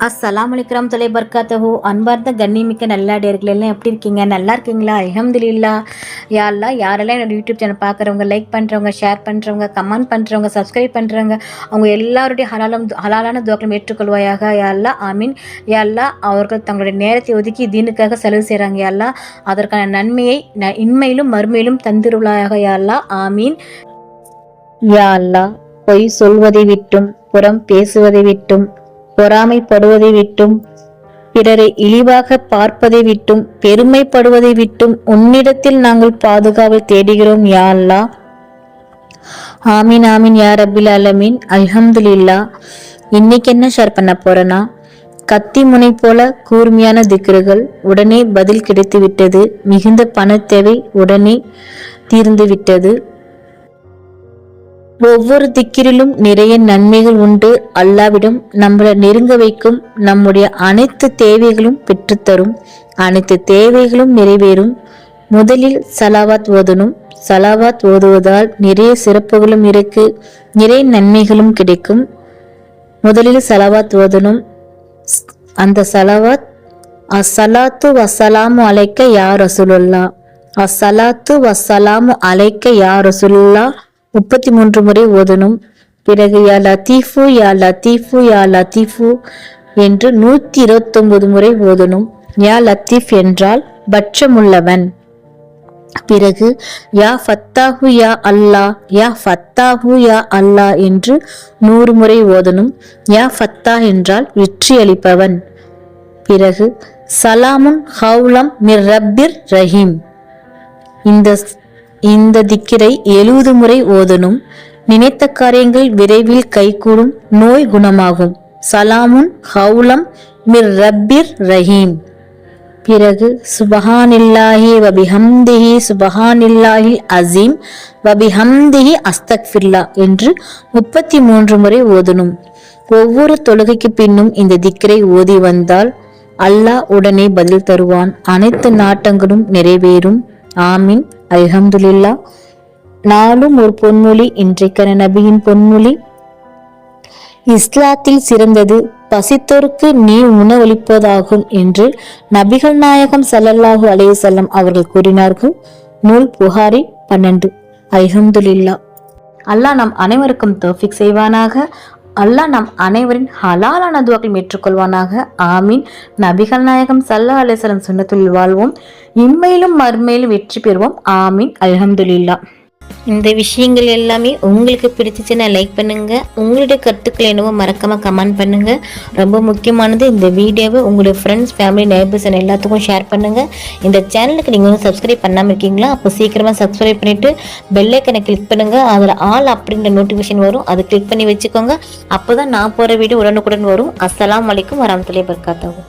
அஸ்ஸலாமு அலைக்கும் தொலை பர்காத்தஹு. அன்பார்ந்த கண்ணிமிக்க நல்லாடியர்கள் எல்லாம் எப்படி இருக்கீங்க? நல்லா இருக்கீங்களா? அல்ஹம்துலில்லாஹ். யா அல்லாஹ், யாரெல்லாம் என்னோட யூடியூப் சேனல் பார்க்குறவங்க, லைக் பண்ணுறவங்க, ஷேர் பண்ணுறவங்க, கமெண்ட் பண்ணுறவங்க, சப்ஸ்கிரைப் பண்ணுறவங்க, அவங்க எல்லாருடைய ஹலாலான துவாக்களும் ஏற்றுக்கொள்வாயாக. யா அல்லாஹ், ஆமீன். யா அல்லாஹ், அவர்கள் தங்களுடைய நேரத்தை ஒதுக்கி தீனுக்காக செலவு செய்கிறாங்க. யா அல்லாஹ், அதற்கான நன்மையை இன்மையிலும் மறுமையிலும் தந்திருளாயாக. யா அல்லாஹ், ஆமீன். யா அல்லாஹ், பொய் சொல்வதை விட்டும், புறம் பேசுவதை விட்டும், பொறாமைப்படுவதை விட்டும், பிறரை இழிவாக பார்ப்பதை விட்டும், பெருமைப்படுவதை விட்டும் உன்னிடத்தில் நாங்கள் பாதுகாவல் தேடுகிறோம். யா அல்லாஹ், ஆமீன் ஆமீன் யா ரப்பில் ஆலமீன். அல்ஹம்துலில்லாஹ். இன்னைக்கு என்ன ஷேர் பண்ண போறேன்னா, கத்தி முனை போல கூர்மையான திக்ருகள், உடனே பதில் கிடைத்து விட்டது. மிகுந்த பண தேவை, உடனே தீர்ந்து விட்டது. ஒவ்வொரு திக்கிரிலும் நிறைய நன்மைகள் உண்டு. அல்லாவிடம் நம்மளை நெருங்க வைக்கும். நம்முடைய அனைத்து தேவைகளும் பெற்றுத்தரும். அனைத்து தேவைகளும் நிறைவேறும். முதலில் சலாவாத் ஓதணும். சலாவாத் ஓதுவதால் நிறைய சிறப்புகளும் இருக்கு, நிறைய நன்மைகளும் கிடைக்கும். முதலில் சலாவாத் ஓதணும். அந்த சலாவாத், அஸ்ஸலாத்து வஸ்ஸலாமு அலைக்க யா ரசூலுல்லாஹ், அஸ்ஸலாத்து வஸ்ஸலாமு அலைக்க யா ரசூலுல்லாஹ் 33 முறை ஓதணும். பிறகு யா லத்தீஃபு யா லத்தீஃபு யா லத்தீஃபு என்று 129 முறை ஓதணும். யா லத்தீஃப் என்றால் பட்சமுள்ளவன். பிறகு யா ஃபத்தாஹு யா அல்லாஹ், யா ஃபத்தாஹு யா அல்லாஹ் என்று 100 முறை ஓதணும். யா ஃபத்தாஹ் என்றால் வெற்றி அளிப்பவன். பிறகு சலாமுன் ஹவுலம் மிர் ரப்பிர் ரஹீம். இந்த திக்கிரை 70 முறை ஓதணும். நினைத்த காரியங்கள் விரைவில் கைகூடும், நோய் குணமாகும். சலாமுன் ஹவுலம் மிர் ரப்பிர் ரஹீம். பிறகு சுபஹானில்லாஹி வபிஹம்திஹி சுபஹானில்லாஹில் அசீம் வபிஹம்திஹி அஸ்தக்ஃபிருல்லா என்று 33 முறை ஓதணும். ஒவ்வொரு தொழுகைக்கு பின்னும் இந்த திக்கிரை ஓதி வந்தால் அல்லாஹ் உடனே பதில் தருவான். அனைத்து நாட்டங்களும் நிறைவேறும். ஆமீன். அல்ஹம்துலில்லாஹ். நாளும் ஒரு பொன்மொழி. இன்றைக்கான நபியின் பொன்மொழி, இஸ்லாத்தில் சிறந்தது பசித்தோருக்கு நீ உணவளிப்பதாகும் என்று நபிகள் நாயகம் ஸல்லல்லாஹு அலைஹி வஸல்லம் அவர்கள் கூறினார்கள். நூல் புகாரி 12. அல்ஹம்துலில்லாஹ். அல்லாஹ் நம் அனைவருக்கும் தௌஃபீக் செய்வானாக. அல்லாஹ் நம் அனைவரின் ஹலாலான துவாக்களை ஏற்றுக்கொள்வானாக. ஆமீன். நபிகள் நாயகம் ஸல்லல்லாஹு அலைஹி வஸல்லம் சுன்னத்துல் வாழ்வோம், இம்மையிலும் மறுமையிலும் வெற்றி பெறுவோம். ஆமீன். அல்ஹம்துலில்லாஹ். இந்த விஷயங்கள் எல்லாமே உங்களுக்கு பிடிச்சிச்சுன்னா லைக் பண்ணுங்க. உங்களுடைய கருத்துக்கள் என்னவோ மறக்காம கமெண்ட் பண்ணுங்க. ரொம்ப முக்கியமானது, இந்த வீடியோவை உங்களுடைய ஃப்ரெண்ட்ஸ், ஃபேமிலி, நெய்பர்ஸ் எல்லாத்துக்கும் ஷேர் பண்ணுங்க. இந்த சேனலுக்கு நீங்கள் வந்து சப்ஸ்கிரைப் பண்ணாமல் இருக்கீங்களா? அப்போ சீக்கிரமாக சப்ஸ்கிரைப் பண்ணிட்டு பெல் ஐக்கனை கிளிக் பண்ணுங்க. அதில் ஆல் அப்படின்ற நோட்டிஃபிகேஷன் வரும், அதை கிளிக் பண்ணி வச்சுக்கோங்க. அப்போதான் நான் போகிற வீடியோ உடனுக்குடன் வரும். அஸ்ஸலாமு அலைக்கும் வரஹ்மத்துல்லாஹி வபரகாத்துஹு.